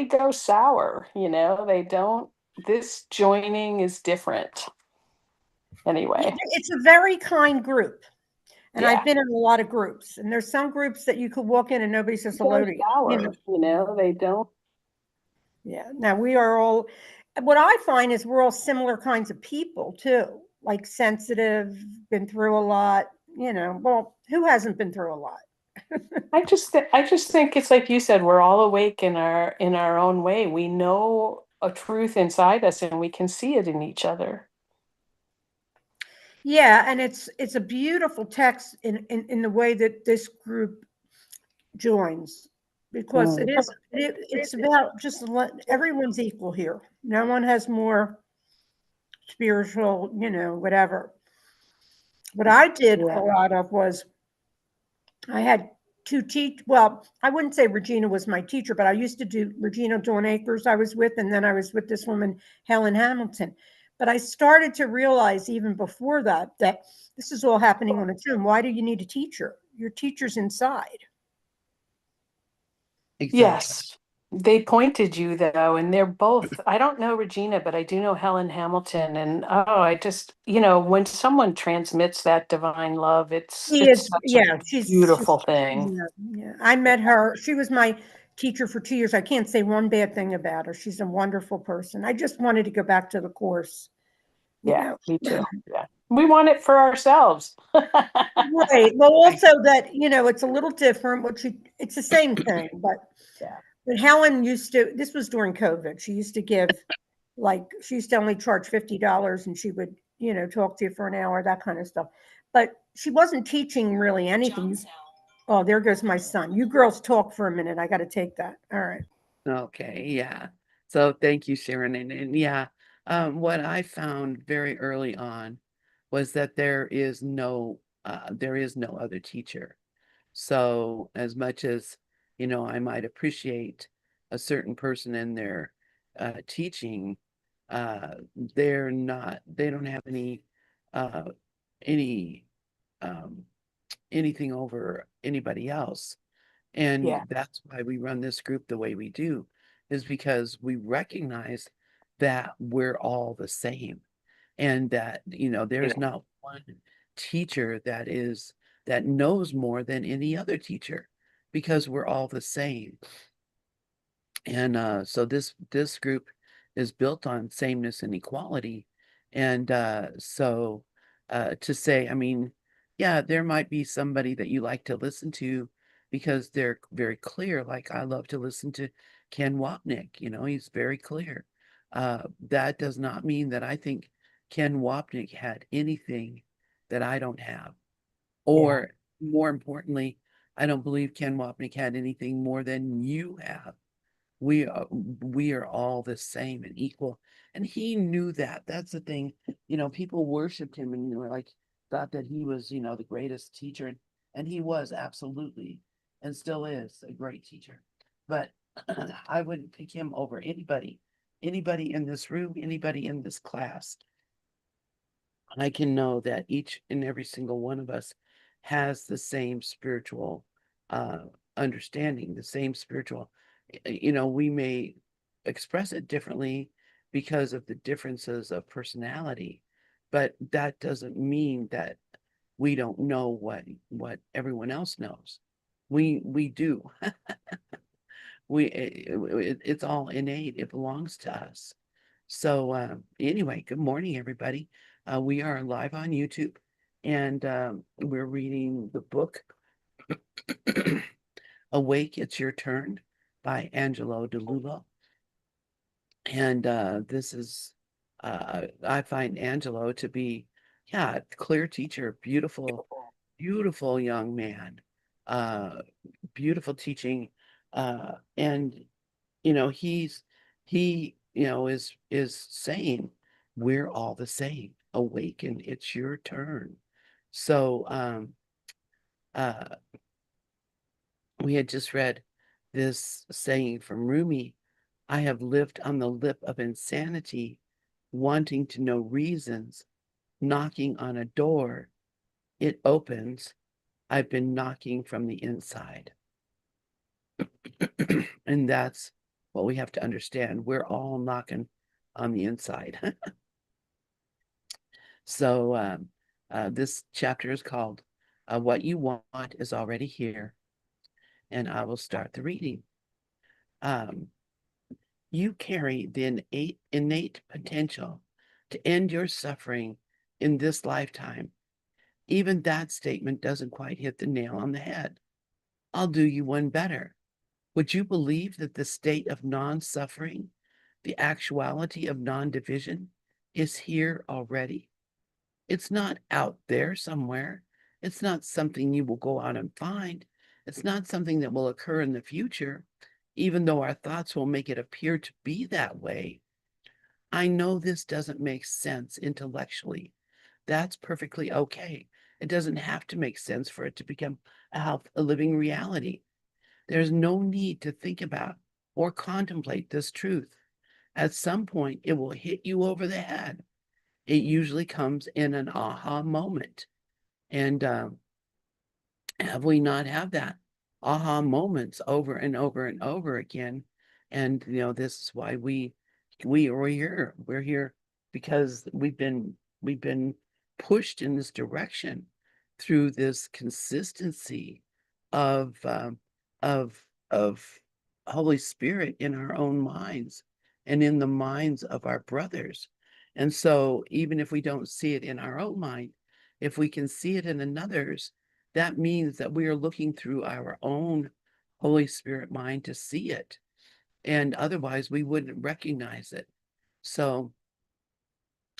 really go sour, they don't, this joining is different Yeah, anyway. it's a very kind group. And I've Yeah. been in a lot of groups, and there's some groups that you could walk in and nobody says Go hello to you. sour, they don't. Yeah. Now we are all, what I find is we're all similar kinds of people too, like sensitive, been through a lot, well, who hasn't been through a lot? I just think it's like you said, we're all awake in our own way. We know a truth inside us and we can see it in each other. Yeah, and it's a beautiful text in the way that this group joins, because Mm. it's about just everyone's equal here. No one has more spiritual, whatever. What I did a Yeah. lot of was I had to teach. Well, I wouldn't say Regina was my teacher, but I used to do Regina Dawn Akers I was with, and then I was with this woman, Helen Hamilton. But I started to realize even before that this is all happening on its own. Why do you need a teacher? Your teacher's inside. Exactly. Yes. They pointed you though, and they're both, I don't know Regina, but I do know Helen Hamilton. And I just, when someone transmits that divine love, it's She it's is, such a yeah, beautiful thing. yeah, yeah. I met her. She was my teacher for 2 years. I can't say one bad thing about her. She's a wonderful person. I just wanted to go back to the course, you Yeah, know. me too. Yeah. We want it for ourselves. Right. Well, I also that, it's a little different, it's the same thing, Yeah. but Helen used to, this was during COVID. She used to give, like, she used to only charge $50 and she would, talk to you for an hour, that kind of stuff. But she wasn't teaching really anything. Oh, there goes my son. You girls talk for a minute. I got to take that. All right. Okay, yeah. So thank you, Sharon. And yeah, what I found very early on was that there is no other teacher. So as much as, I might appreciate a certain person in their teaching, they don't have uh, any, um, anything over anybody else. And Yeah. that's why we run this group the way we do, is because we recognize that we're all the same and that, there's not one teacher that knows more than any other teacher because we're all the same. And so this group is built on sameness and equality. And to say, I mean, yeah, there might be somebody that you like to listen to because they're very clear. Like I love to listen to Ken Wapnick, he's very clear. That does not mean that I think Ken Wapnick had anything that I don't have. Yeah. Or more importantly, I don't believe Ken Wapnick had anything more than you have. We are all the same and equal. And he knew that. That's the thing. People worshiped him and were like thought that he was, the greatest teacher. And he was absolutely and still is a great teacher. But I wouldn't pick him over anybody in this room, anybody in this class. I can know that each and every single one of us has the same spiritual uh, understanding, the same spiritual, we may express it differently because of the differences of personality, but that doesn't mean that we don't know what everyone else knows. We do. It's all innate. It belongs to us. So anyway, good morning, everybody. We are live on YouTube, and we're reading the book "Awake, It's Your Turn" by Angelo DeLullo. And this is, I find Angelo to be, yeah, a clear teacher, beautiful, beautiful young man, uh, beautiful teaching, and he is saying we're all the same. Awaken, it's your turn. So uh we had just read this saying from Rumi: I have lived on the lip of insanity, wanting to know reasons, knocking on a door. It opens. I've been knocking from the inside. And that's Well, we have to understand we're all knocking on the inside. So this chapter is called What You Want is Already Here. And I will start the reading. You carry the innate potential to end your suffering in this lifetime. Even that statement doesn't quite hit the nail on the head. I'll do you one better. Would you believe that the state of non-suffering, the actuality of non-division, is here already? It's not out there somewhere. It's not something you will go out and find. It's not something that will occur in the future, even though our thoughts will make it appear to be that way. I know this doesn't make sense intellectually. That's perfectly okay. It doesn't have to make sense for it to become a living reality. There's no need to think about or contemplate this truth. At some point, it will hit you over the head. It usually comes in an aha moment. And have we not had that aha moments over and over and over again? And this is why we are here. We're here because we've been pushed in this direction through this consistency of of of Holy Spirit in our own minds and in the minds of our brothers. And so even if we don't see it in our own mind, if we can see it in another's, that means that we are looking through our own Holy Spirit mind to see it. And otherwise, we wouldn't recognize it. So,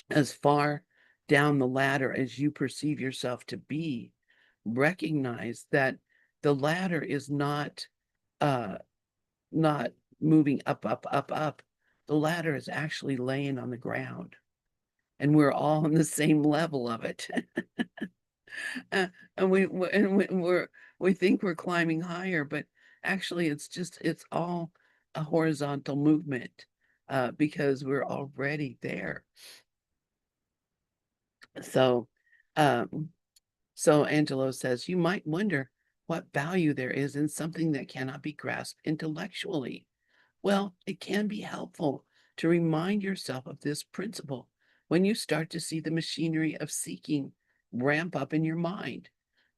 as far down the ladder as you perceive yourself to be, recognize that the ladder is uh, not moving up, up, up, up. The ladder is actually laying on the ground, and we're all on the same level of it. uh, and we think we're climbing higher, but actually it's all a horizontal movement because we're already there. So um so Angelo says you might wonder what value there is in something that cannot be grasped intellectually. Well, it can be helpful to remind yourself of this principle when you start to see the machinery of seeking ramp up in your mind,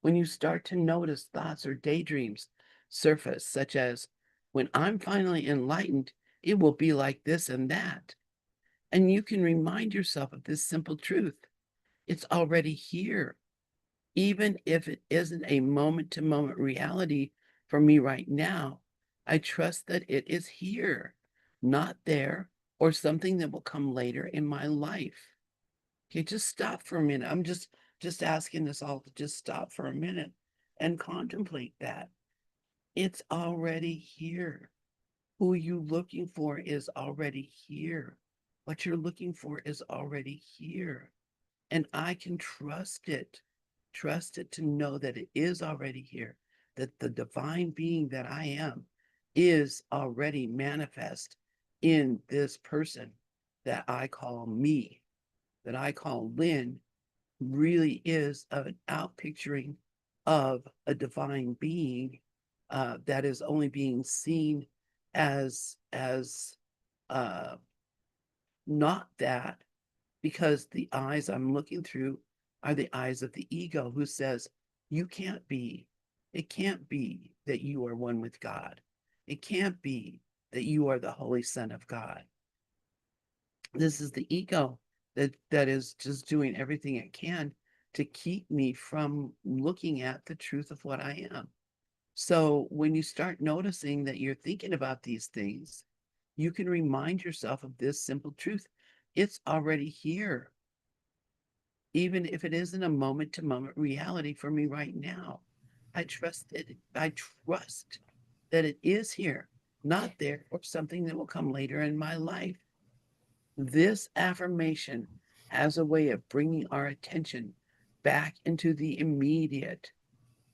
when you start to notice thoughts or daydreams surface, such as, when I'm finally enlightened, it will be like this and that. And you can remind yourself of this simple truth. It's already here. Even if it isn't a moment-to-moment reality for me right now, I trust that it is here, not there, or something that will come later in my life. Okay, just stop for a minute. I'm just asking us all to just stop for a minute and contemplate that. It's already here. Who you looking for is already here. What you're looking for is already here. And I can trust it to know that it is already here, that the divine being that I am is already manifest in this person that I call me, that I call Lynn, really is an outpicturing of a divine being that is only being seen as uh, not that, because the eyes I'm looking through are the eyes of the ego, who says, you can't be, it can't be that you are one with God. It can't be that you are the Holy Son of God. This is the ego that is just doing everything it can to keep me from looking at the truth of what I am. So when you start noticing that you're thinking about these things, you can remind yourself of this simple truth. It's already here, even if it isn't a moment-to-moment reality for me right now. I trust that it is here, not there, or something that will come later in my life. This affirmation has a way of bringing our attention back into the immediate.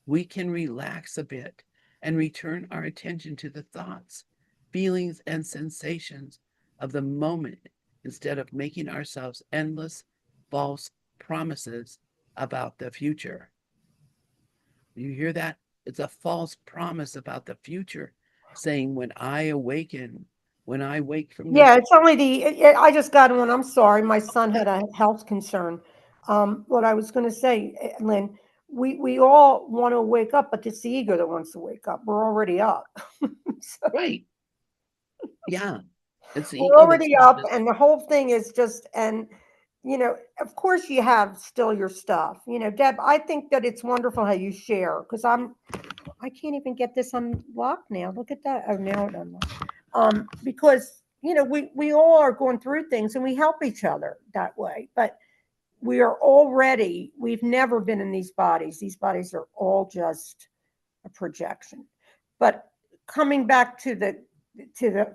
We can relax a bit and return our attention to the thoughts, feelings, and sensations of the moment instead of making ourselves endless false promises about the future. You hear that? It's a false promise about the future, saying, when I awaken, when I wake from Yeah, this. it's only I just got one. I'm sorry. My son had a health concern. What I was going to say, Lynn, we all want to wake up, but it's the ego that wants to wake up. We're already up. So Right. Yeah. It's the we're ego that's already got up, this. and the whole thing is just, and of course you have still your stuff. Deb, I think that it's wonderful how you share, because I can't even get this unlocked now. Look at that. Oh, now it unlocked. Because we all are going through things, and we help each other that way. But we've never been in these bodies. These bodies are all just a projection. But coming back to the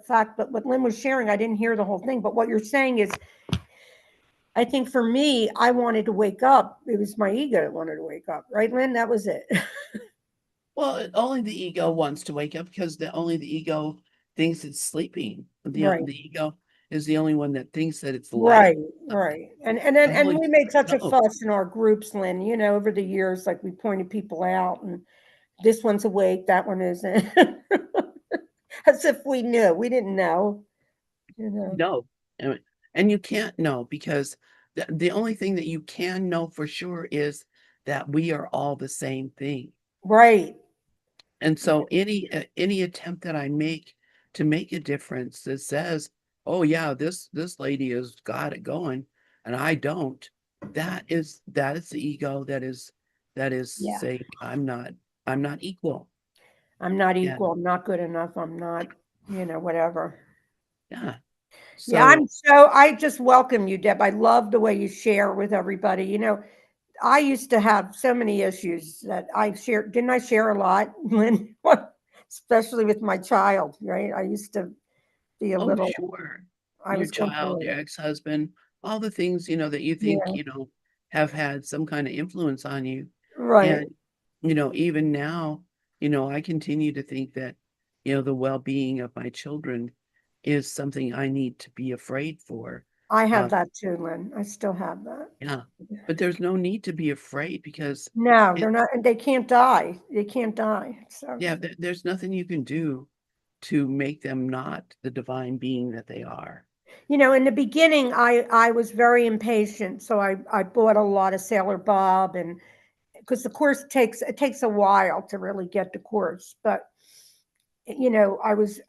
fact that what Lynn was sharing, I didn't hear the whole thing. But what you're saying is, I think for me, I wanted to wake up. It was my ego that wanted to wake up, right, Lynn? That was it. Well, only the ego wants to wake up because only the ego thinks it's sleeping. Right. The ego is the only one that thinks that it's light. Right, right. And The and Holy we made such a Spirit knows. fuss in our groups, Lynn, over the years, like we pointed people out, and this one's awake, that one isn't. As if we knew. We didn't know. No. And you can't know because the only thing that you can know for sure is that we are all the same thing. Right. And so any attempt that I make to make a difference that says, "Oh yeah, this lady has got it going and I don't," that is the ego that is Yeah. saying I'm not equal. I'm not Yeah. equal. I'm not good enough. I'm not, whatever. Yeah. Yeah, So I just welcome you, Deb. I love the way you share with everybody. I used to have so many issues that I shared. Didn't I share a lot, Lynn? Especially with my child, right? I used to be a oh little, sure. I Your was going child, through your it. ex-husband, all the things, that you think, Yeah, have had some kind of influence on you. right. And, even now, I continue to think that, the well-being of my children is something I need to be afraid for. I have Um, that too, Lynn. I still have that. yeah, but there's no need to be afraid because No, it, they're not, and they can't die. They can't die. So, yeah, there's nothing you can do to make them not the divine being that they are. in the beginning, I was very impatient. So I bought a lot of Sailor Bob, and because the course takes a while to really get the course. But I was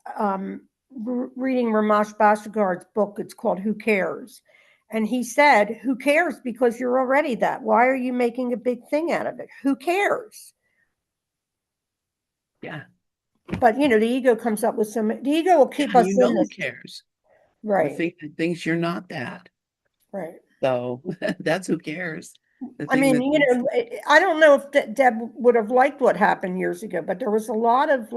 reading Ramesh Bhattacharya's book. It's called Who Cares? And he said, who cares? Because you're already that. Why are you making a big thing out of it? Who cares? Yeah. But the ego comes up with the ego will keep Yeah, us in who this. cares? The Right, thing that thinks you're not that. right. So that's who cares. The I thing mean, that thinks, I don't know if Deb would have liked what happened years ago, but there was a lot of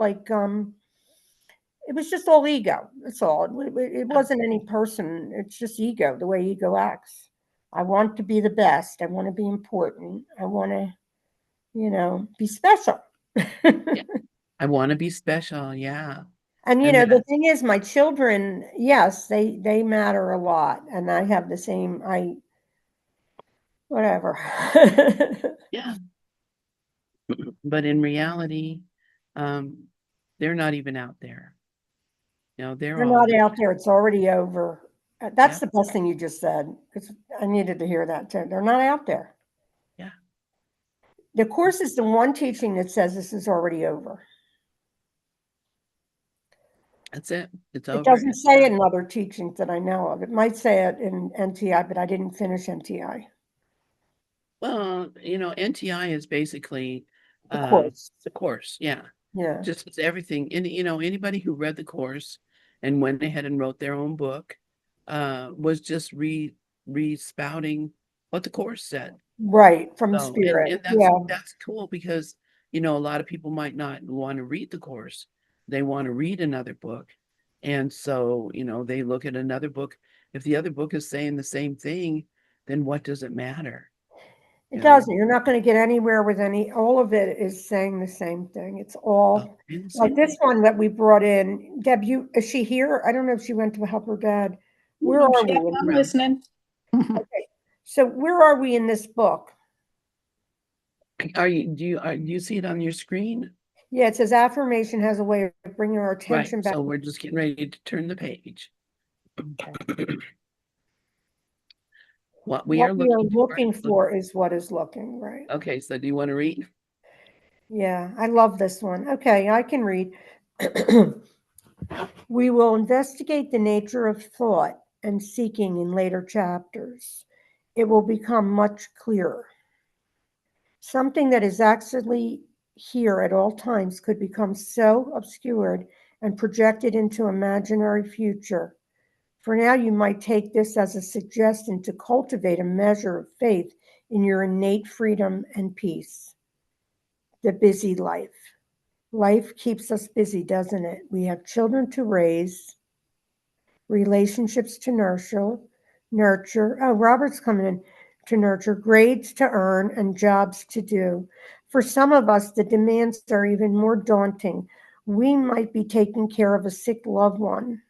it was just all ego. That's all. It wasn't any person. It's just ego, the way ego acts. I want to be the best. I want to be important. I want to, be special. yeah, I want to be special. Yeah. And And the that, thing is, my children, yes, they matter a lot, and I have the same. Whatever. yeah. But in reality, um, they're not even out there. They're They're all not with, out there. It's already over. That's yeah, the best thing you just said. Because I needed to hear that too. They're not out there. yeah. The course is the one teaching that says this is already over. That's it. It's It over. doesn't It's say it done. in other teachings that I know of. It might say it in NTI, but I didn't finish NTI. Well, NTI is basically The course. the course. Yeah. Yeah. Just it's everything. And anybody who read the course and went ahead and wrote their own book was just re-spouting what the course said. Right. From So, and spirit. and Yeah. that's cool because a lot of people might not want to read the course. They want to read another book. And so, they look at another book. If the other book is saying the same thing, then what does it matter? It You know? doesn't. You're not going to get anywhere with all of it is saying the same thing. It's Oh, all and the like same this thing. one that we brought in. Deb, is she here? I don't know if she went to help her dad. Where I'm are sure we Yeah, in I'm here? listening. Okay. So where are we in this book? do you see it on your screen? Yeah, it says affirmation has a way of bringing our Right, attention back. so we're just getting ready to turn the page. What we are What we are looking looking for is what is looking, right? Okay, so do you want to read? Yeah, I love this one. Okay, I can read. We will investigate the nature of thought and seeking in later chapters. It will become much clearer. Something that is actually here at all times could become so obscured and projected into imaginary future. For now, you might take this as a suggestion to cultivate a measure of faith in your innate freedom and peace. The busy life. Life keeps us busy, doesn't it? We have children to raise, relationships to nurture. Oh, Robert's coming in. To nurture, grades to earn, and jobs to do. For some of us, the demands are even more daunting. We might be taking care of a sick loved one.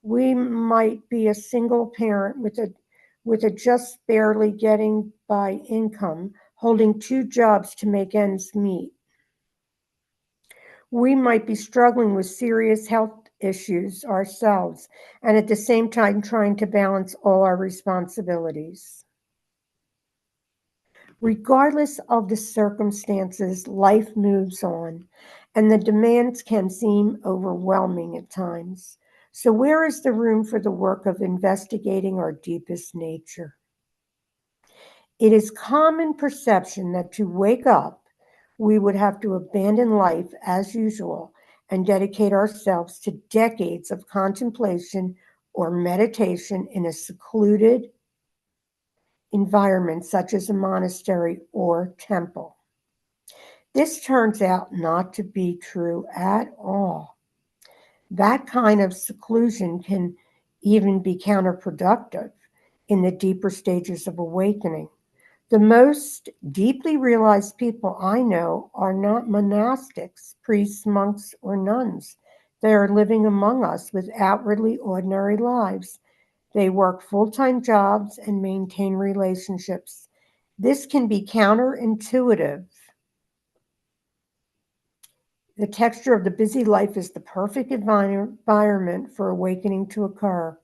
We might be a single parent with a just barely getting by income, holding two jobs to make ends meet. We might be struggling with serious health issues ourselves and at the same time trying to balance all our responsibilities. Regardless of the circumstances, life moves on, and the demands can seem overwhelming at times. So, where is the room for the work of investigating our deepest nature? It is common perception that to wake up, we would have to abandon life as usual and dedicate ourselves to decades of contemplation or meditation in a secluded environment such as a monastery or temple. This turns out not to be true at all. That kind of seclusion can even be counterproductive in the deeper stages of awakening. The most deeply realized people I know are not monastics, priests, monks, or nuns. They are living among us with outwardly ordinary lives. They work full-time jobs and maintain relationships. This can be counterintuitive. The texture of the busy life is the perfect environment for awakening to occur.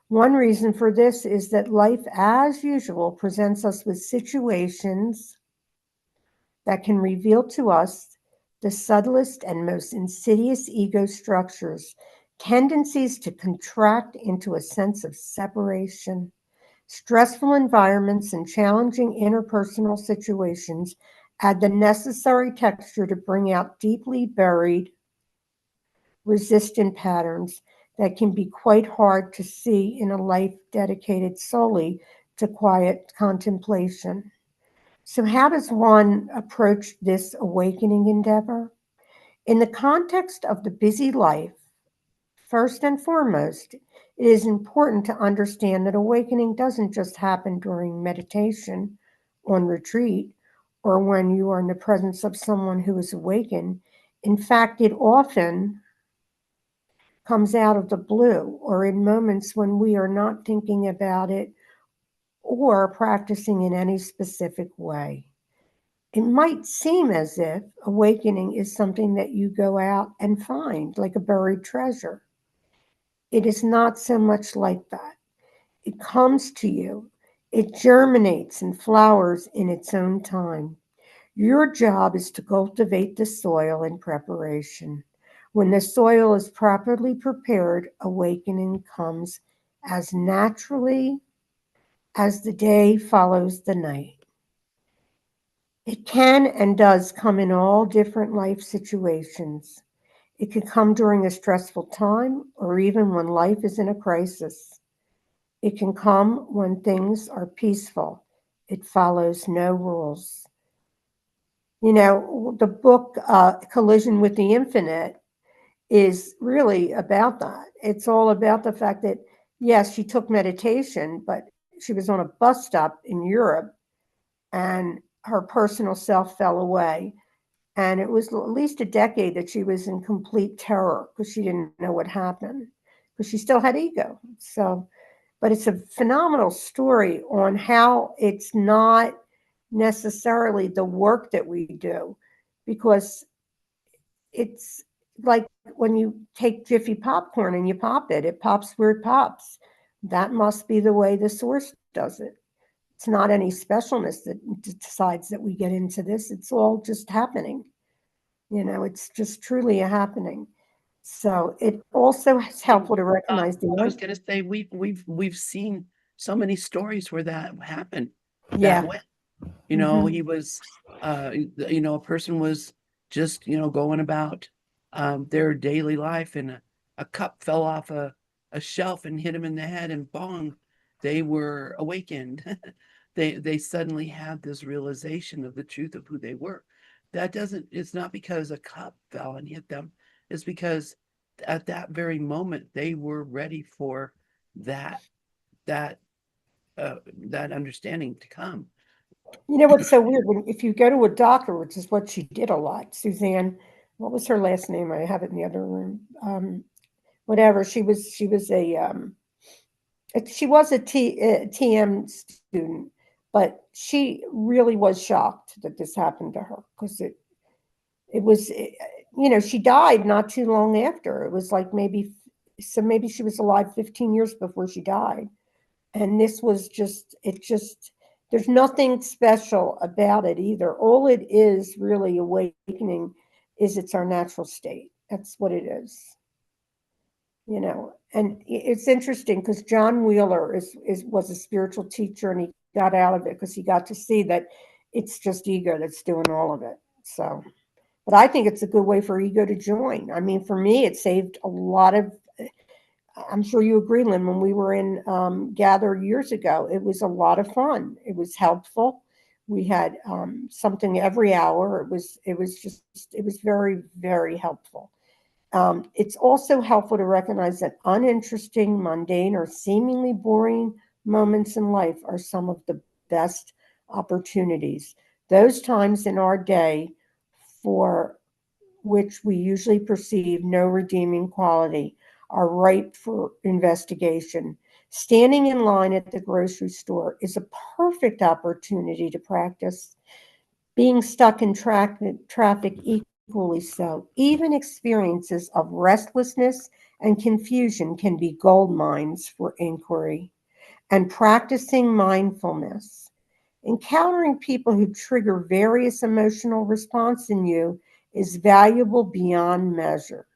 One reason for this is that life, as usual, presents us with situations that can reveal to us the subtlest and most insidious ego structures, tendencies to contract into a sense of separation. Stressful environments and challenging interpersonal situations add the necessary texture to bring out deeply buried, resistant patterns that can be quite hard to see in a life dedicated solely to quiet contemplation. So, how does one approach this awakening endeavor? In the context of the busy life, first and foremost, it is important to understand that awakening doesn't just happen during meditation, on retreat, or when you are in the presence of someone who is awakened. In fact, it often comes out of the blue or in moments when we are not thinking about it or practicing in any specific way. It might seem as if awakening is something that you go out and find, like a buried treasure. It is not so much like that. It comes to you, it germinates and flowers in its own time. Your job is to cultivate the soil in preparation. When the soil is properly prepared, awakening comes as naturally as the day follows the night. It can and does come in all different life situations. It can come during a stressful time or even when life is in a crisis. It can come when things are peaceful. It follows no rules. You know, the book Collision with the Infinite is really about that. It's all about the fact that, yes, she took meditation, but she was on a bus stop in Europe and her personal self fell away. And it was at least a decade that she was in complete terror because she didn't know what happened, because she still had ego. So, but it's a phenomenal story on how it's not necessarily the work that we do, because it's like when you take Jiffy popcorn and you pop it, it pops where it pops. That must be the way the source does it. It's not any specialness that decides that we get into this. It's all just happening. It's just truly a happening. So it also is helpful to recognize the I was going to say we've seen so many stories where that happened that yeah. way. Mhm. He was, a person was just, going about their daily life, and a cup fell off a shelf and hit him in the head, and bong, they were awakened. They suddenly had this realization of the truth of who they were. It's not because a cup fell and hit them, it's because at that very moment they were ready for that that that understanding to come. You know what's so weird? If you go to a doctor, which is what she did a lot, Suzanne, what was her last name? I have it in the other room. Whatever. She was a TM student, but she really was shocked that this happened to her because it was, she died not too long after. It was like maybe she was alive 15 years before she died. And this was there's nothing special about it either. All it is really awakening is it's our natural state. That's what it is. And it's interesting because John Wheeler was a spiritual teacher, and he got out of it because he got to see that it's just ego that's doing all of it. So, but I think it's a good way for ego to join. I mean, for me, it saved a lot of. I'm sure you agree, Lynn. When we were in Gather years ago, it was a lot of fun. It was helpful. We had something every hour. It was very, very helpful. It's also helpful to recognize that uninteresting, mundane, or seemingly boring moments in life are some of the best opportunities. Those times in our day for which we usually perceive no redeeming quality are ripe for investigation. Standing in line at the grocery store is a perfect opportunity to practice being stuck in traffic equally so. Even experiences of restlessness and confusion can be gold mines for inquiry. And practicing mindfulness, encountering people who trigger various emotional response in you is valuable beyond measure.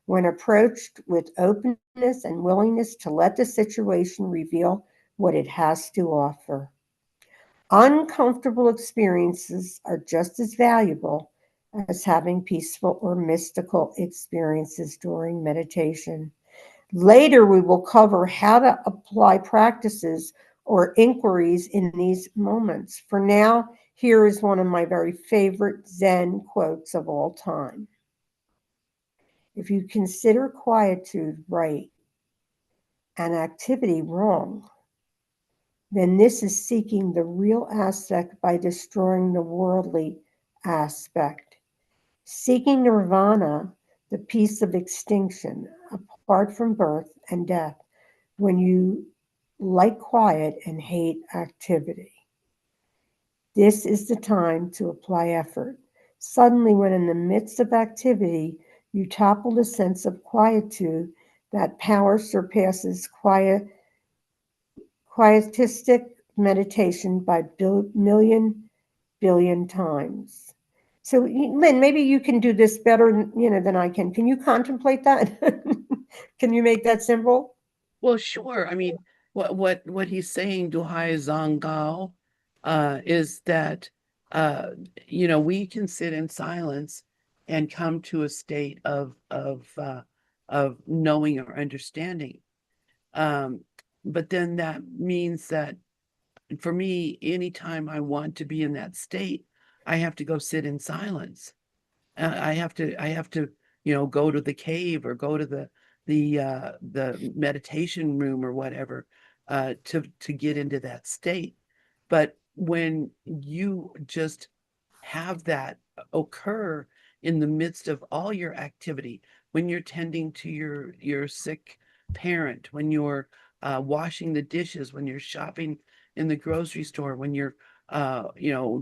When approached with openness and willingness to let the situation reveal what it has to offer. Uncomfortable experiences are just as valuable as having peaceful or mystical experiences during meditation. Later, we will cover how to apply practices or inquiries in these moments. For now, here is one of my very favorite Zen quotes of all time. If you consider quietude right and activity wrong, then this is seeking the real aspect by destroying the worldly aspect. Seeking nirvana, the peace of extinction, apart from birth and death, when you like quiet and hate activity. This is the time to apply effort. Suddenly, when in the midst of activity, you topple the sense of quietude, that power surpasses quietistic meditation by million billion times. So, Lynn, maybe you can do this better, than I can. Can you contemplate that? Can you make that simple? Well, sure. I mean, what he's saying, Duhai Zhang Gao, is that we can sit in silence and come to a state of knowing or understanding. Um, but then that means that for me, anytime I want to be in that state, I have to go sit in silence. I have to, go to the cave or go to the meditation room or whatever, to get into that state. But when you just have that occur in the midst of all your activity, when you're tending to your sick parent, when you're washing the dishes, when you're shopping in the grocery store, when you're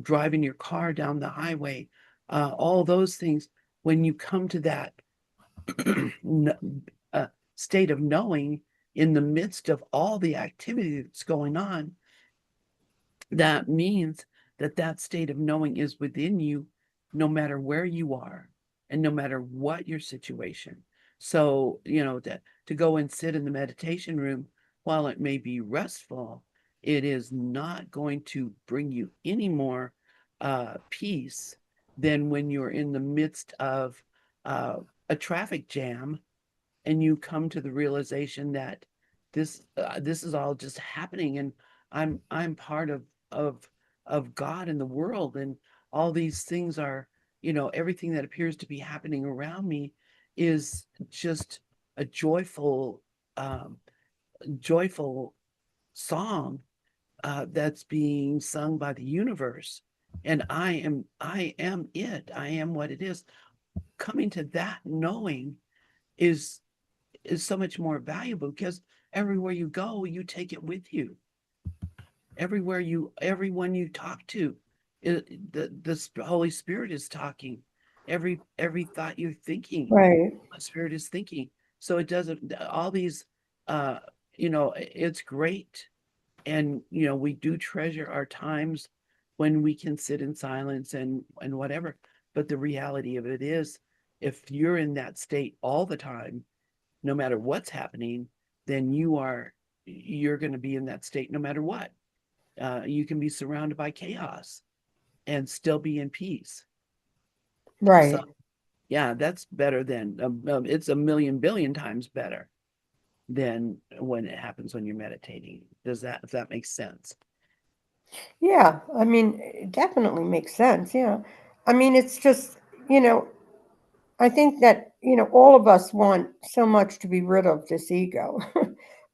driving your car down the highway, all those things, when you come to that state of knowing in the midst of all the activity that's going on, that means that that state of knowing is within you, no matter where you are and no matter what your situation. So, to go and sit in the meditation room, while it may be restful, it is not going to bring you any more peace than when you're in the midst of a traffic jam and you come to the realization that this is all just happening, and I'm part of God and the world, and all these things are, everything that appears to be happening around me is just a um, joyful song that's being sung by the universe, and I am it. I am what it is. Coming to that knowing is so much more valuable, because everywhere you go, you take it with you. Everyone you talk to, the Holy Spirit is talking. Every thought you're thinking, Right. the Spirit is thinking. So it doesn't, all these, uh, it's great. And, we do treasure our times when we can sit in silence and whatever. But the reality of it is, if you're in that state all the time, no matter what's happening, then you're going to be in that state no matter what. You can be surrounded by chaos and still be in peace. So Right. yeah, that's better than it's a million billion times better than when it happens when you're meditating. If that makes sense? Yeah. I mean, it definitely makes sense. Yeah. I mean, it's just, you know, I think that, all of us want so much to be rid of this ego,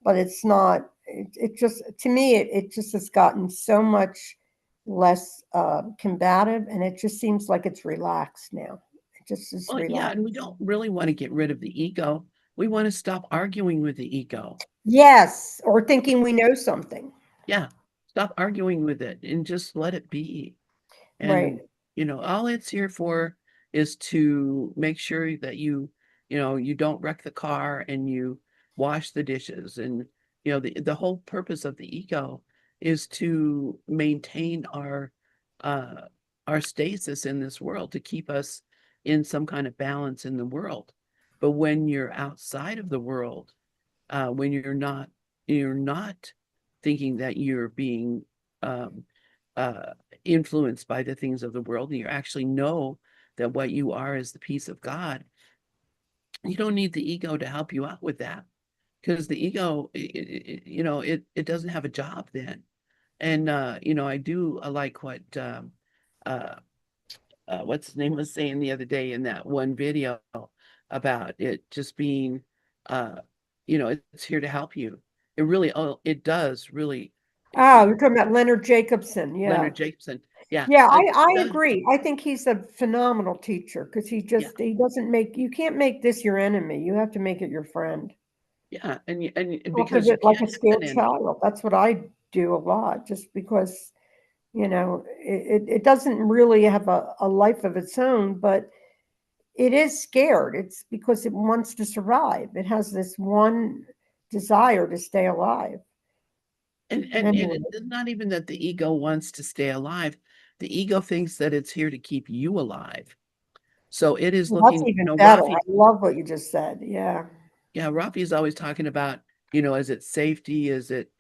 but it's not, it just, to me, it just has gotten so much less combative, and it just seems like it's relaxed now. It just is Well, yeah, relaxed. and we don't really want to get rid of the ego. We want to stop arguing with the ego. Yes. Or thinking we know something. Yeah, stop arguing with it and just let it be. Right. And, all it's here for is to make sure that you don't wreck the car and you wash the dishes. And, the whole purpose of the ego is to maintain uh, our stasis in this world, to keep us in some kind of balance in the world. But when you're outside of the world, when you're not thinking that you're being um, uh, influenced by the things of the world, and you actually know that what you are is the peace of God, you don't need the ego to help you out with that, because the ego, it doesn't have a job then. And I like what uh, what's his name was saying the other day in that one video about it just being, uh, it's here to help you. It does really. Oh, you're talking about Leonard Jacobson. Yeah. Leonard Jacobson. Yeah, Yeah, it I does. agree. I think he's a phenomenal teacher because Yeah, he doesn't make, you can't make this your enemy. You have to make it your friend. yeah, and Talk of because you it like can't a have an scared enemy. child. That's what I do a lot, just because, it doesn't really have a life of its own, but it is scared. It's because it wants to survive. It has this one desire to stay alive. And Anyway, it's not even that the ego wants to stay alive. The ego thinks that it's here to keep you alive. So it is well, that's looking, even better. I Rafi. love what you just said. Yeah. Yeah, Rafi is always talking about, is it safety? Is it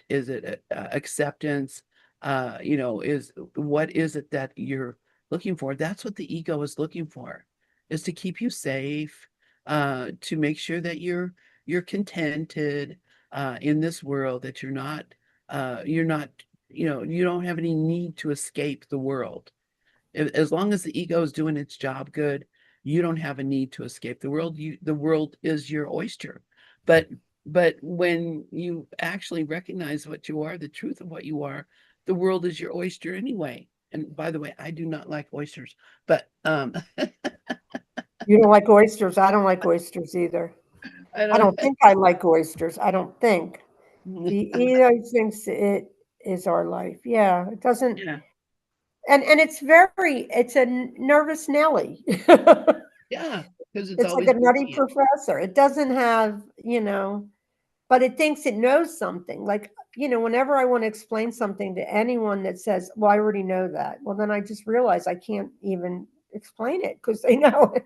acceptance? Is what is it that you're looking for? That's what the ego is looking for, is to keep you safe, to make sure that you're contented in this world, that you're not, you don't have any need to escape the world. As long as the ego is doing its job good, you don't have a need to escape the world. The world is your oyster. But but when you actually recognize what you are, the truth of what you are, the world is your oyster anyway. And by the way, I do not like oysters, but You don't like oysters. I don't like oysters either. I I don't. don't think I like oysters. I don't think. The ego thinks it is our life. Yeah, it doesn't. Yeah, And it's a nervous Nelly. Yeah, because it's It's like always a nutty busy. professor. It doesn't have, but it thinks it knows something. Like, whenever I want to explain something to anyone that says, well, I already know that. Well, then I just realize I can't even explain it because they know it.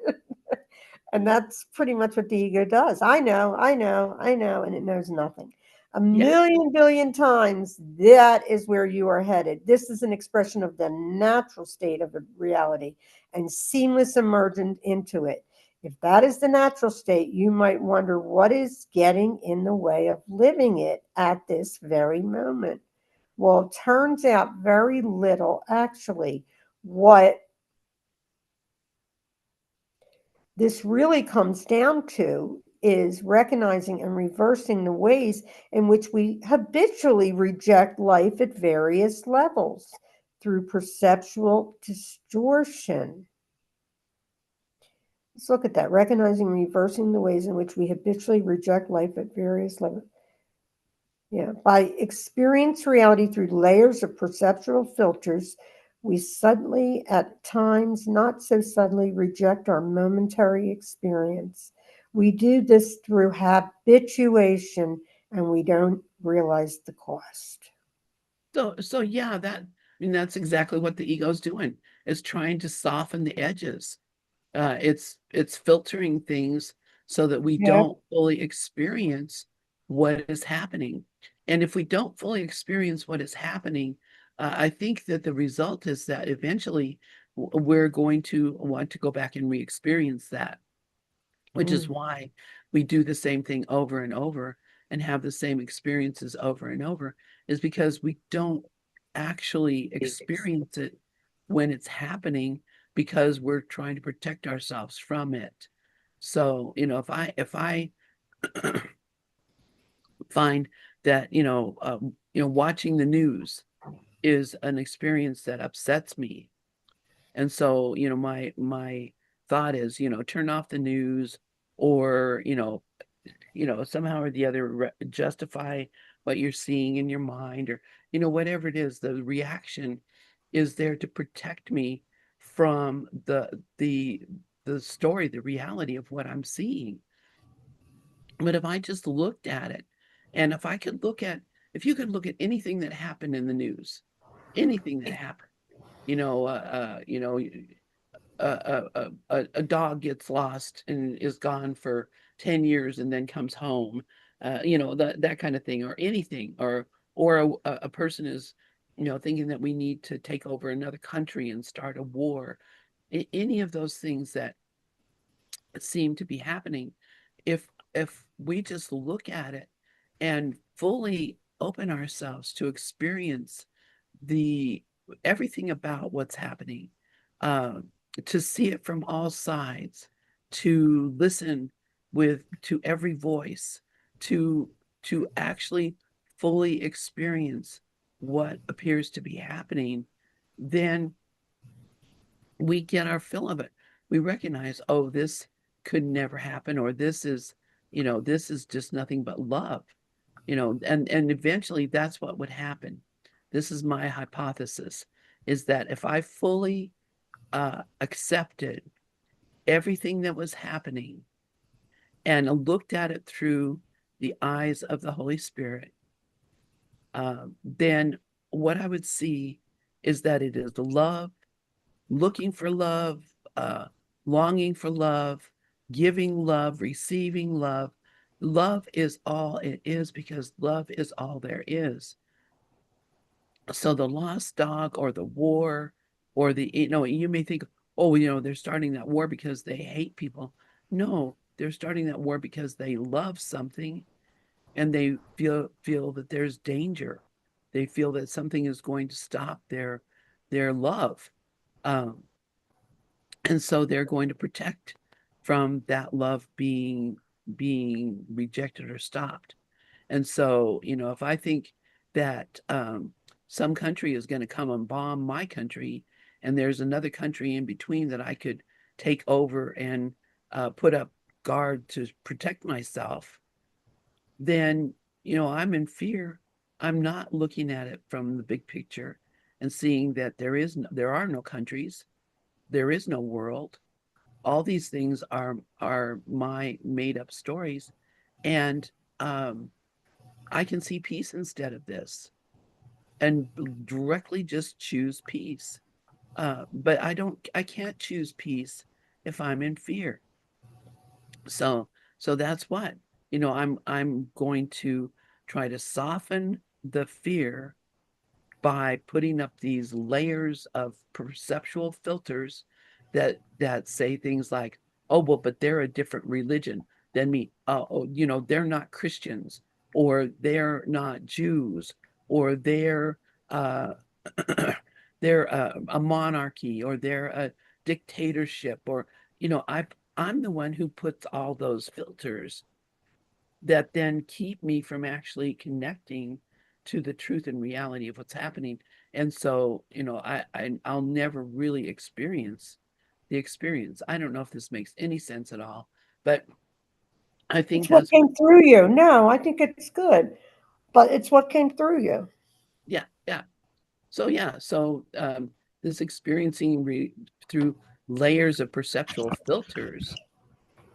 And that's pretty much what the ego does. I know, I know, I know, and it knows nothing. A Yeah. million billion times, that is where you are headed. This is an expression of the natural state of the reality and seamless emergence into it. If that is the natural state, you might wonder what is getting in the way of living it at this very moment. Well, it turns out very little, actually. What this really comes down to is recognizing and reversing the ways in which we habitually reject life at various levels through perceptual distortion. Let's look at that. Recognizing and reversing the ways in which we habitually reject life at various levels. Yeah, by experience reality through layers of perceptual filters, we suddenly, at times not so subtly, reject our momentary experience. We do this through habituation and we don't realize the cost. So yeah, that's exactly what the ego's doing. It's trying to soften the edges. It's filtering things so that we Yeah. don't fully experience what is happening. And if we don't fully experience what is happening, I think that the result is that eventually we're going to want to go back and re-experience that, which is Mm. why we do the same thing over and over and have the same experiences over and over, is because we don't actually experience it when it's happening because we're trying to protect ourselves from it. So, if I find that, watching the news is an experience that upsets me, and so, my thought is, turn off the news, or, somehow or the other justify what you're seeing in your mind, or, whatever it is, the reaction is there to protect me from the story, the reality of what I'm seeing. But if I just looked at it, and if you could look at anything that happened in the news, anything that happened, you know, uh, uh, you know, a dog gets lost and is gone for 10 years and then comes home, that kind of thing, or anything, or a person is, thinking that we need to take over another country and start a war. Any of those things that seem to be happening, if we just look at it and fully open ourselves to experience the everything about what's happening, uh, to see it from all sides, to listen to every voice, to actually fully experience what appears to be happening, then we get our fill of it. We recognize, oh, this could never happen, or this is just nothing but love, and eventually that's what would happen. This is my hypothesis, is that if I fully accepted everything that was happening and looked at it through the eyes of the Holy Spirit, then what I would see is that it is love, looking for love, uh, longing for love, giving love, receiving love. Love is all it is because love is all there is. So the lost dog or the war or you may think, oh, they're starting that war because they hate people. No, they're starting that war because they love something and they feel that there's danger. They feel that something is going to stop their love. Um, and so they're going to protect from that love being rejected or stopped. And so, if I think that some country is going to come and bomb my country, and there's another country in between that I could take over and put up guard to protect myself, then, I'm in fear. I'm not looking at it from the big picture and seeing that there are no countries, there is no world. all these things are my made up stories. And I can see peace instead of this and directly just choose peace. But I can't choose peace if I'm in fear. So, so that's what, I'm going to try to soften the fear by putting up these layers of perceptual filters that say things like, oh, well, but they're a different religion than me. They're not Christians, or they're not Jews, or they're uh they're a monarchy, or they're a dictatorship, or I'm the one who puts all those filters that then keep me from actually connecting to the truth and reality of what's happening. And so, I'll never really experience the experience. I don't know if this makes any sense at all, but I think It's what that's came through you. No, I think it's good, but it's what came through you. yeah, yeah. So yeah, this experiencing through layers of perceptual filters,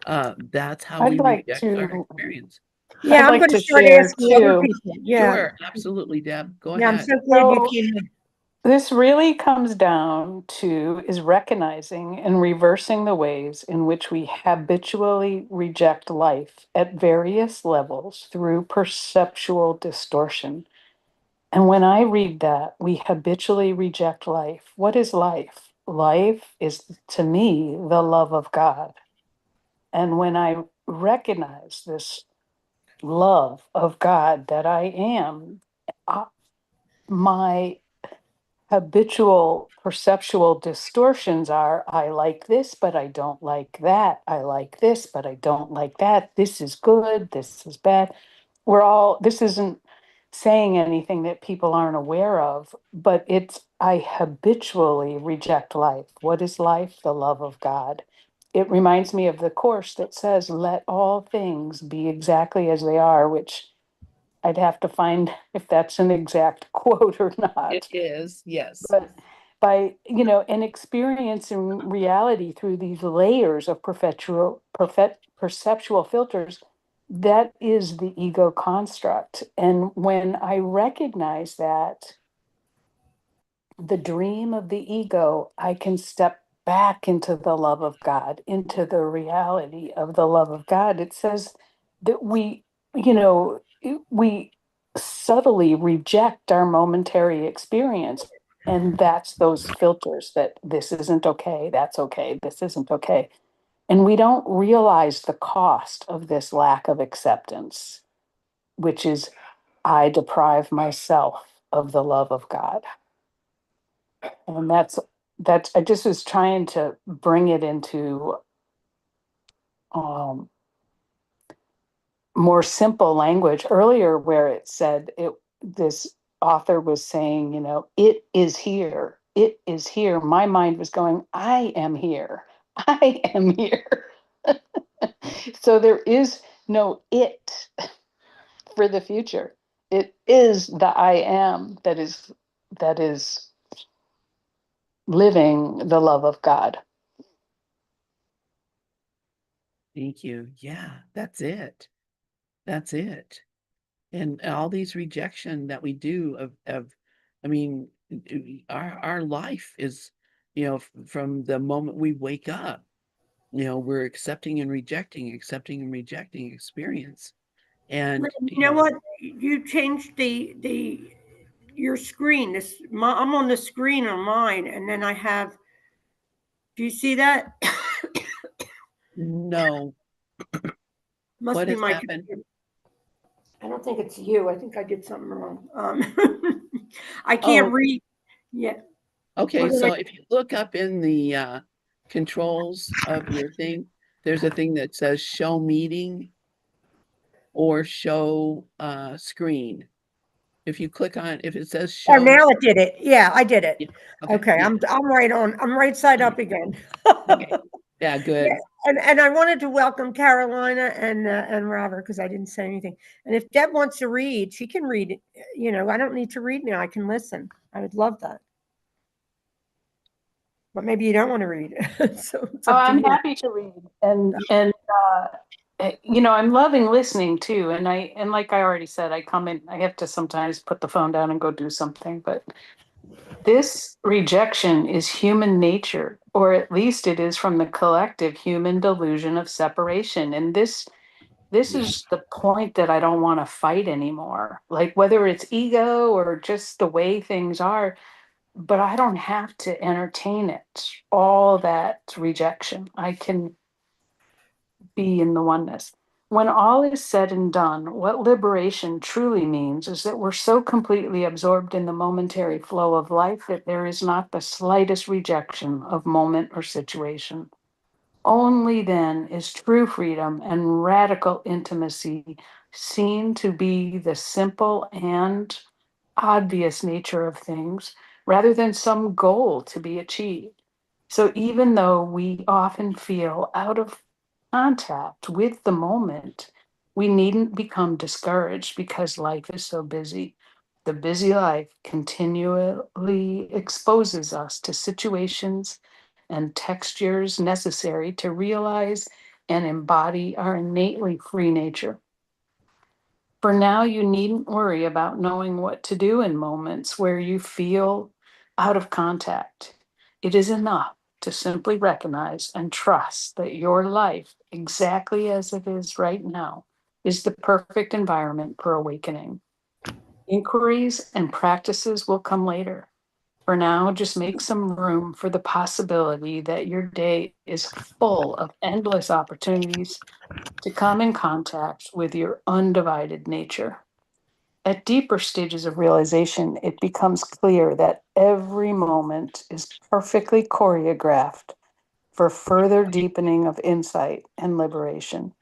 that's how I'd we like reject our to experience. Yeah, I'd I'm like going to to start share asking other too. people. Yeah. Sure, absolutely, Deb. Go Yeah, I'm ahead. so glad you So came in. this really comes down to is recognizing and reversing the ways in which we habitually reject life at various levels through perceptual distortion. And when I read that, we habitually reject life. What is life? Life is, to me, the love of God. And when I recognize this love of God that I am, uh, my habitual perceptual distortions are I like this, but I don't like that. I like this, but I don't like that. This is good. This is bad. This isn't saying anything that people aren't aware of, but I habitually reject life. What is life? The love of God. It reminds me of the Course that says, let all things be exactly as they are, which I'd have to find if that's an exact quote or It not. is, yes. But and experiencing reality through these layers of perceptual filters, that is the ego construct. And when I recognize that, the dream of the ego, I can step back into the love of God, into the reality of the love of God. It says that we subtly reject our momentary experience. And that's those filters that this isn't okay, that's okay, this isn't okay. And we don't realize the cost of this lack of acceptance, which is I deprive myself of the love of God. And that's I just was trying to bring it into um, more simple language earlier, where it said this author was saying, it is here. It is here. My mind was going, I am here. I am here. So there is no it for the future. It is the I am that is living the love of God. Thank you. Yeah, that's it. That's it. And all these rejection that we do I mean, our life is, from the moment we wake up, we're accepting and rejecting experience. And, You know what? You changed the your screen. I'm on the screen on mine, and then I have. Do you see that? no, Must what be has my happened? computer. I don't think it's you. I think I did something wrong. I Oh, can't read. Yeah. okay. What did I? So if you look up in the controls of your thing, there's a thing that says show meeting or show screen. If it says Oh, show, now it did it. Yeah, I did it. yeah, okay, Okay, yeah, I'm right on. I'm right side up again. okay, yeah, Yeah, good. and I wanted to welcome Carolina and Robert because I didn't say anything. And if Deb wants to read, she can read. I don't need to read now. I can listen. I would love that. But maybe you don't want to read it. So it's Oh, up to I'm you. happy to read, I'm loving listening too. And like I already said, I come in, I have to sometimes put the phone down and go do something, but this rejection is human nature, or at least it is from the collective human delusion of separation. And this Yeah. is the point that I don't want to fight anymore. Like whether it's ego or just the way things are, but I don't have to entertain it, all that rejection. I can be in the oneness. When all is said and done, what liberation truly means is that we're so completely absorbed in the momentary flow of life that there is not the slightest rejection of moment or situation. Only then is true freedom and radical intimacy seen to be the simple and obvious nature of things rather than some goal to be achieved. So even though we often feel out of contact with the moment, we needn't become discouraged because life is so busy. The busy life continually exposes us to situations and textures necessary to realize and embody our innately free nature. For now, you needn't worry about knowing what to do in moments where you feel out of contact. It is enough to simply recognize and trust that your life, exactly as it is right now, is the perfect environment for awakening. Inquiries and practices will come later. For now, just make some room for the possibility that your day is full of endless opportunities to come in contact with your undivided nature. At deeper stages of realization, it becomes clear that every moment is perfectly choreographed for further deepening of insight and liberation.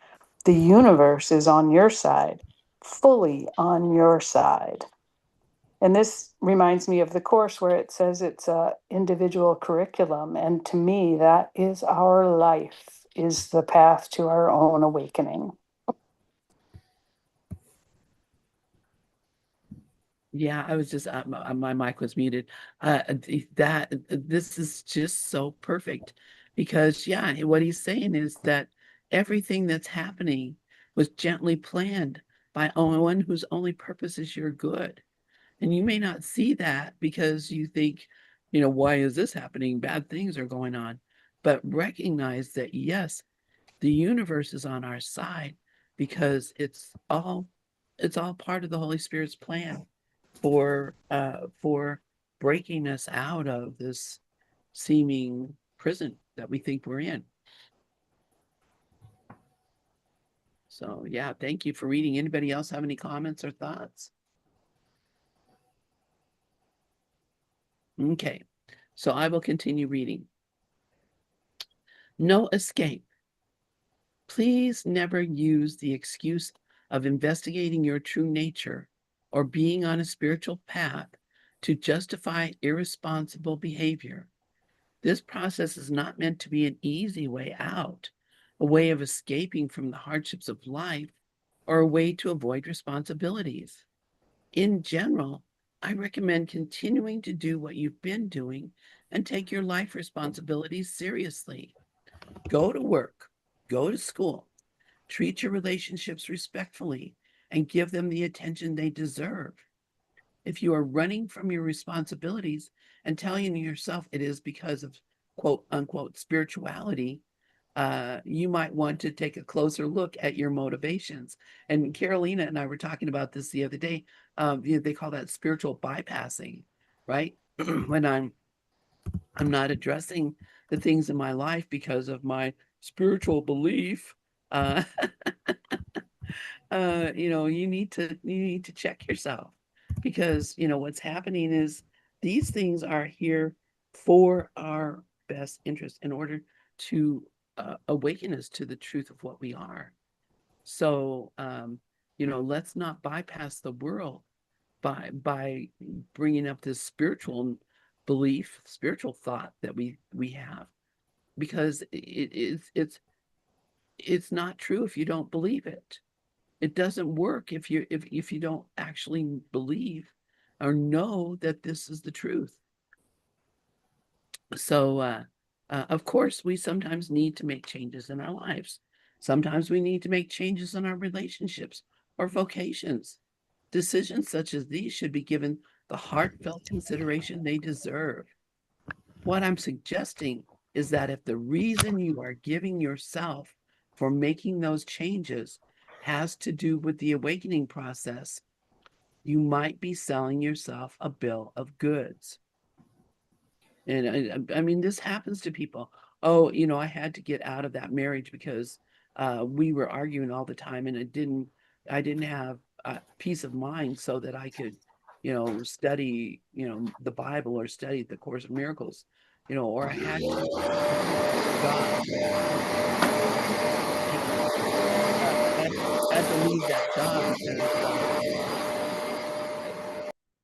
The universe is on your side, fully on your side. And this reminds me of the course where it says it's a individual curriculum. And to me, that is our life, is the path to our own awakening. Yeah, I was just my mic was muted. This is just so perfect because yeah, what he's saying is that everything that's happening was gently planned by one whose only purpose is your good. And you may not see that because you think, why is this happening? Bad things are going on. But recognize that yes, the universe is on our side because it's all part of the Holy Spirit's plan for breaking us out of this seeming prison that we think we're in. So yeah, thank you for reading. Anybody else have any comments or thoughts? Okay, so I will continue reading. No escape. Please never use the excuse of investigating your true nature or being on a spiritual path to justify irresponsible behavior. This process is not meant to be an easy way out, a way of escaping from the hardships of life, or a way to avoid responsibilities. In general, I recommend continuing to do what you've been doing and take your life responsibilities seriously. Go to work, go to school, treat your relationships respectfully, and give them the attention they deserve. If you are running from your responsibilities and telling yourself it is because of quote unquote spirituality, you might want to take a closer look at your motivations. And Carolina and I were talking about this the other day. They call that spiritual bypassing, right? When I'm not addressing the things in my life because of my spiritual belief, uh, you need to check yourself because what's happening is these things are here for our best interest in order to awaken us to the truth of what we are. So let's not bypass the world by bringing up this spiritual belief, spiritual thought that we have, because it's not true if you don't believe it. It doesn't work if you don't actually believe or know that this is the truth. So, of course, we sometimes need to make changes in our lives. Sometimes we need to make changes in our relationships or vocations. Decisions such as these should be given the heartfelt consideration they deserve. What I'm suggesting is that if the reason you are giving yourself for making those changes has to do with the awakening process, you might be selling yourself a bill of goods. And I mean, this happens to people. Oh, I had to get out of that marriage because we were arguing all the time, and I didn't have peace of mind so that I could, study, the Bible or study the Course of Miracles, or I had to quit that job, you know, had to leave that job because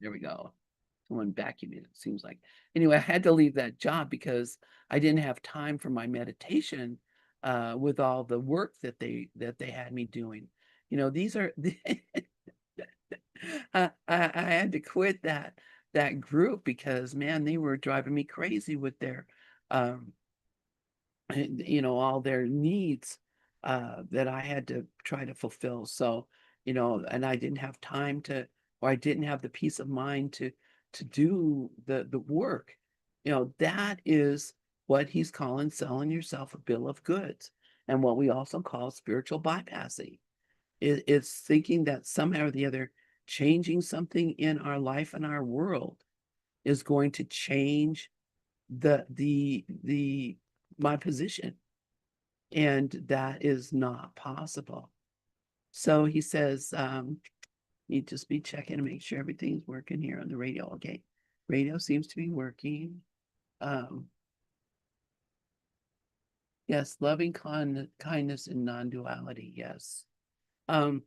there we go. Someone vacuuming, it seems like. Anyway, I had to leave that job because I didn't have time for my meditation with all the work that they had me doing. These are I had to quit that group because man, they were driving me crazy with their um, all their needs that I had to try to fulfill. So, and I didn't have time to, or I didn't have the peace of mind to do the work. That is what he's calling selling yourself a bill of goods, and what we also call spiritual bypassing. It's thinking that somehow or the other, changing something in our life and our world is going to change the my position, and that is not possible. So he says, need just be checking to make sure everything's working here on the radio. Okay, radio seems to be working. um yes, loving kindness and non-duality, yes. um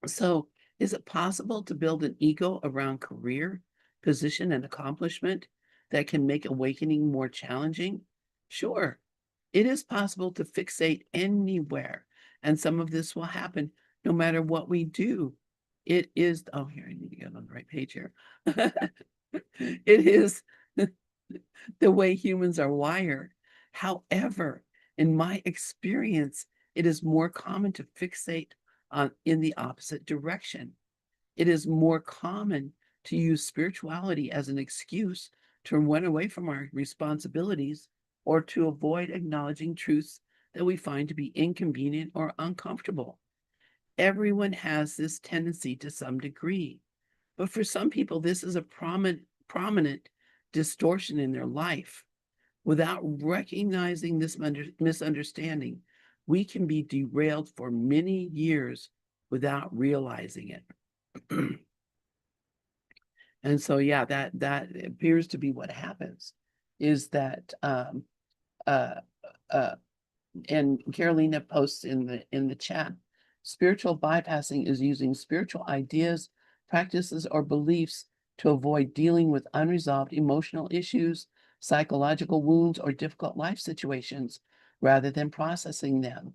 so is it possible to build an ego around career, position, and accomplishment that can make awakening more challenging? Sure. It is possible to fixate anywhere, and some of this will happen no matter what we do. It is, oh, here, I need to get on the right page here. It is the way humans are wired. However, in my experience, it is more common to fixate on in the opposite direction. It is more common to use spirituality as an excuse to run away from our responsibilities or to avoid acknowledging truths that we find to be inconvenient or uncomfortable. Everyone has this tendency to some degree, but for some people, this is a prominent distortion in their life. Without recognizing this misunderstanding, we can be derailed for many years without realizing it. And so, yeah, that appears to be what happens, is that uh, uh, and Carolina posts in the chat, spiritual bypassing is using spiritual ideas, practices, or beliefs to avoid dealing with unresolved emotional issues, psychological wounds, or difficult life situations, rather than processing them.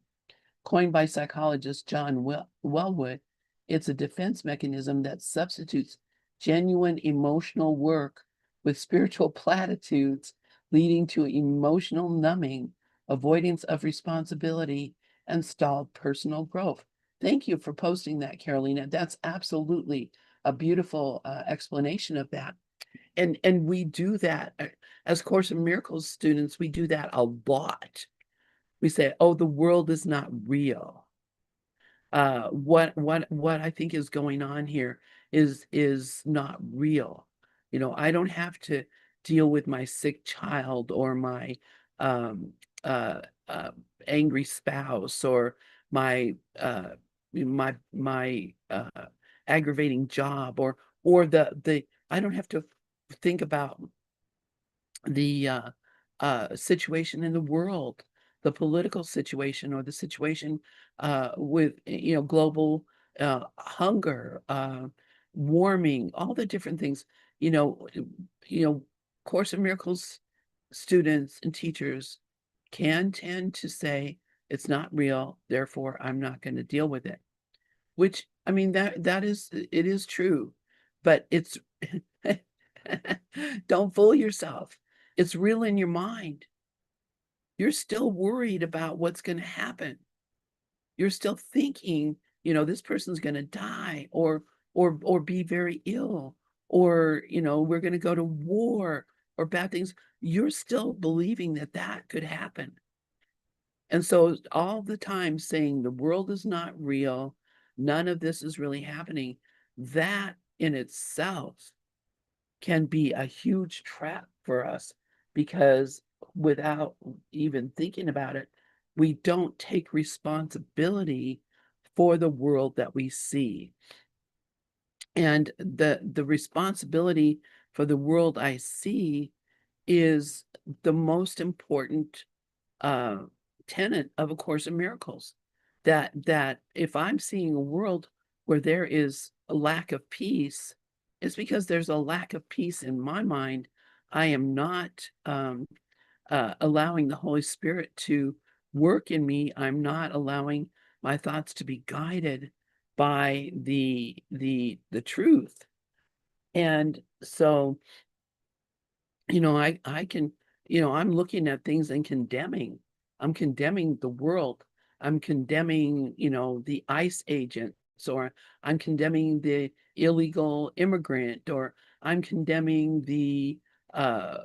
Coined by psychologist John Wellwood, it's a defense mechanism that substitutes genuine emotional work with spiritual platitudes, leading to emotional numbing, avoidance of responsibility, and stalled personal growth. Thank you for posting that, Carolina. That's absolutely a beautiful explanation of that. And we do that as Course in Miracles students. We do that a lot. We say, oh, the world is not real. What I think is going on here is not real. I don't have to deal with my sick child or my um uh, uh angry spouse or my my aggravating job, or the I don't have to think about the situation in the world, the political situation, or the situation with global hunger, warming, all the different things. You know, you know, Course in Miracles students and teachers can tend to say it's not real, therefore I'm not going to deal with it. Which, I mean, that is, it is true, but it's don't fool yourself. It's real in your mind. You're still worried about what's going to happen. You're still thinking, this person's going to die or be very ill, or, we're going to go to war or bad things. You're still believing that that could happen. And so all the time saying the world is not real, none of this is really happening, that in itself can be a huge trap for us, because without even thinking about it, we don't take responsibility for the world that we see. And the responsibility for the world I see is the most important uh, tenet of A Course in Miracles. That if I'm seeing a world where there is a lack of peace, it's because there's a lack of peace in my mind. I am not allowing the Holy Spirit to work in me. I'm not allowing my thoughts to be guided by the truth. And so, I can, I'm looking at things and condemning. I'm condemning the world. I'm condemning, the ICE agents, or I'm condemning the illegal immigrant, or I'm condemning uh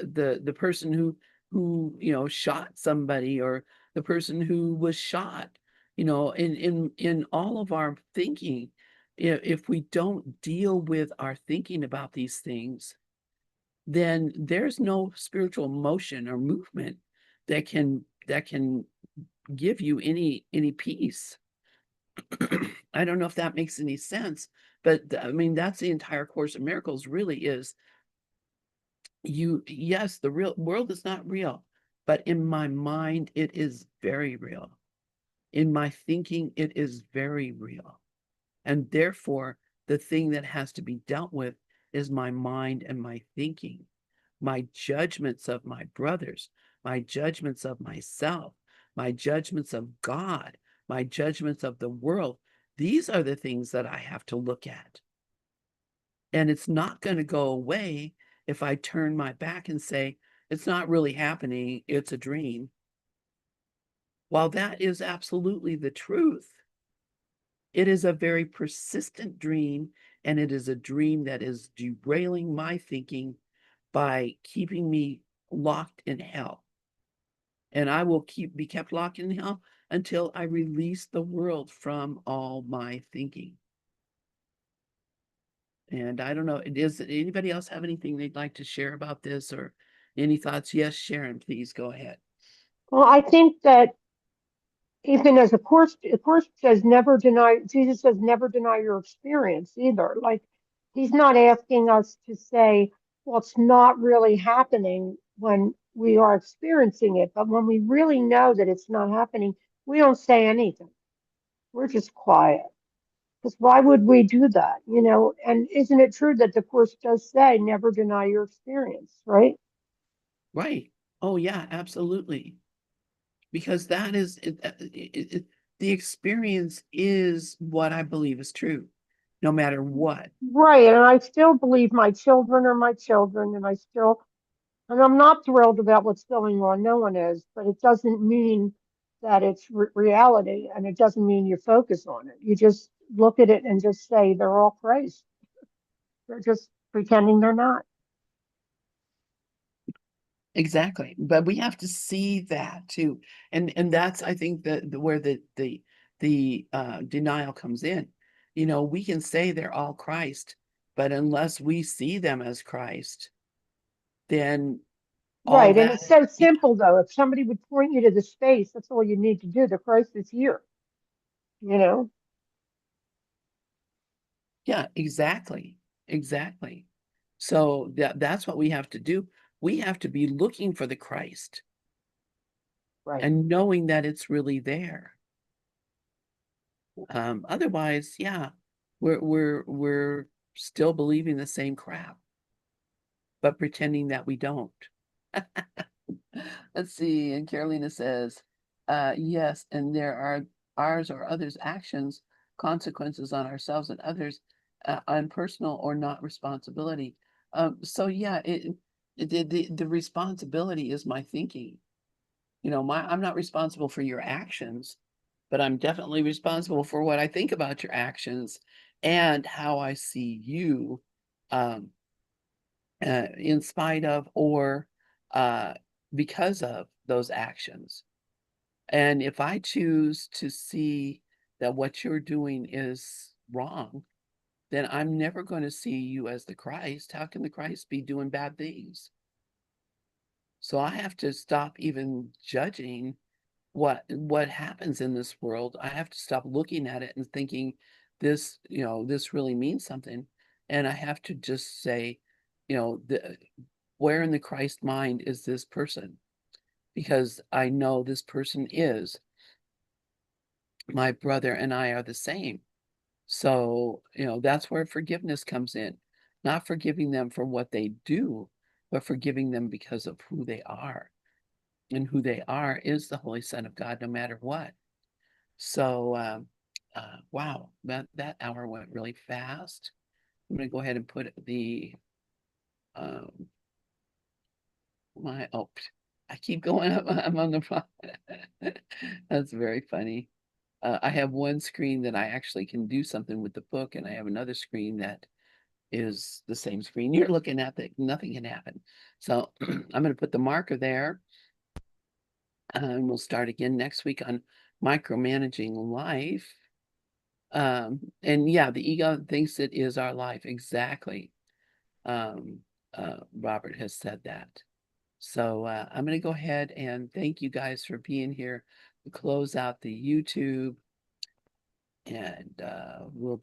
the person who shot somebody, or the person who was shot. In all of our thinking, if we don't deal with our thinking about these things, then there's no spiritual motion or movement that can give you any peace. I don't know if that makes any sense, but I mean, that's the entire Course of Miracles really is. Yes, the real world is not real, but in my mind, it is very real. In my thinking, it is very real. And therefore, the thing that has to be dealt with is my mind and my thinking, my judgments of my brothers, my judgments of myself, my judgments of God, my judgments of the world. These are the things that I have to look at. And it's not going to go away if I turn my back and say, it's not really happening, it's a dream. While that is absolutely the truth, it is a very persistent dream, and it is a dream that is derailing my thinking by keeping me locked in hell. And I will be kept locked in hell until I release the world from all my thinking. And I don't know, does anybody else have anything they'd like to share about this, or any thoughts? Yes, Sharon, please go ahead. Well, I think that even as a course says never deny, Jesus says never deny your experience either. Like he's not asking us to say, well, it's not really happening when we are experiencing it, but when we really know that it's not happening, we don't say anything. We're just quiet. Because why would we do that? And isn't it true that the course does say never deny your experience, right? Right. Oh, yeah, absolutely. Because that is the experience is what I believe is true, no matter what. Right. And I still believe my children are my children, and I'm not thrilled about what's going on. No one is, but it doesn't mean that it's reality, and it doesn't mean you focus on it. You just look at it and just say they're all Christ. They're just pretending they're not. Exactly. But we have to see that too. And that's, I think, where the denial comes in. We can say they're all Christ, but unless we see them as Christ, then all Right. And that, it's so yeah, simple, though. If somebody would point you to the space, that's all you need to do. The Christ is here, you know? yeah, exactly. Exactly. So that's what we have to do. We have to be looking for the Christ Right. and knowing that it's really there. Otherwise, yeah, we're still believing the same crap, but pretending that we don't. Let's see. And Carolina says, yes, and there are ours or others' actions, consequences on ourselves and others, on personal or not responsibility. So yeah, The responsibility is my thinking. I'm not responsible for your actions, but I'm definitely responsible for what I think about your actions and how I see you, um, in spite of or uh, because of those actions. And if I choose to see that what you're doing is wrong, then I'm never going to see you as the Christ. How can the Christ be doing bad things? So I have to stop even judging what happens in this world. I have to stop looking at it and thinking this really means something. And I have to just say, where in the Christ mind is this person? Because I know this person is my brother and I are the same. So, that's where forgiveness comes in. Not forgiving them for what they do, but forgiving them because of who they are. And who they are is the Holy Son of God, no matter what. So, wow, that hour went really fast. I'm going to go ahead and put the um, my oh, I keep going up. I'm on the wrong. That's very funny. I have one screen that I actually can do something with the book, and I have another screen that is the same screen you're looking at that nothing can happen. So I'm going to put the marker there, and we'll start again next week on micromanaging life. And yeah, the ego thinks it is our life. Exactly. Um, Robert has said that. So I'm going to go ahead and thank you guys for being here to close out the YouTube, and we'll